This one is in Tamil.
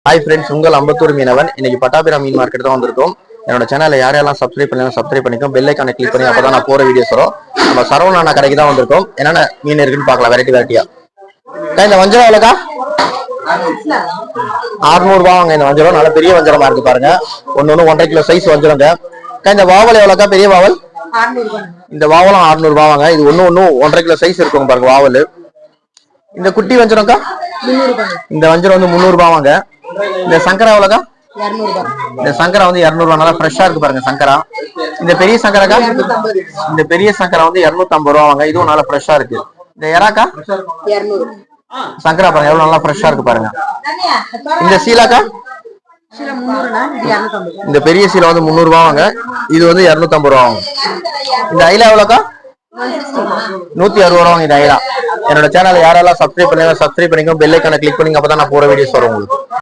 Hi friends, உங்கள் அம்பத்தூர் மீனவன். இன்னைக்கு பட்டாபிரா மீன் மார்க்கெட் தான் வந்திருக்கோம். என்னோட சேனலை யாரெல்லாம் சப்ஸ்கிரைப் பண்ணலாம் சப்ஸ்கிரைப் பண்ணிக்கோங்க. பெல் ஐகானை கிளிக் பண்ணி அப்பதான் நான் போற வீடியோஸ் வரும். நம்ம சரவணா கடைக்கு தான் வந்திருக்கோம். என்னென்ன மீன் இருக்குன்னு பார்க்கலாம். வெரைட்டியா. இந்த வஞ்சரம் எவ்வளோக்கா? 600 ரூபாங்க. இந்த வஞ்சரம் நல்ல பெரிய வஞ்சரமா இருக்கு பாருங்க. ஒன்னு 1.5 கிலோ சைஸ் வஞ்சரங்க. இந்த வாவல் எவ்வளோக்கா? பெரிய வாவல் இந்த வாவலும் 600 ரூபாவாங்க. இது ஒன்னு 1.5 கிலோ சைஸ் இருக்கும் பாருங்க வாவல். இந்த குட்டி வஞ்சரம்க்கா? இந்த வஞ்சரம் வந்து 300 ரூபாவாங்க. இந்த சங்கரா எவ்வளோக்கா? இந்த சங்கரா வந்து 200 ரூபா. நல்லா ஃப்ரெஷ்ஷா இருக்கு பாருங்க சங்கரா. இந்த பெரிய சங்கராக்கா? இந்த பெரிய சங்கரா வந்து 250 ரூபாவாங்க. இதுவும் நல்லா ஃப்ரெஷ்ஷா இருக்கு. இந்த எறாக்கா? சங்கரா பாருங்க எவ்வளவு நல்லா ஃப்ரெஷ்ஷா இருக்கு பாருங்க. இந்த சீலாக்கா? இந்த பெரிய சீலா வந்து 300 ரூபாவாங்க. இது வந்து 250 ரூபாவாங்க. இந்த ஐலா எவ்வளோக்கா? 160 ரூபாங்க இந்த ஐலா. என்னோட சேனல் யாரெல்லாம் சப்ஸ்கிரைப் பண்ணுங்க சப்ஸ்கிரைப் பண்ணிக்கோ. பெல் ஐகானை கிளிக் பண்ணி அப்பதான் நான் போற வீடியோஸ் வரும் உங்களுக்கு.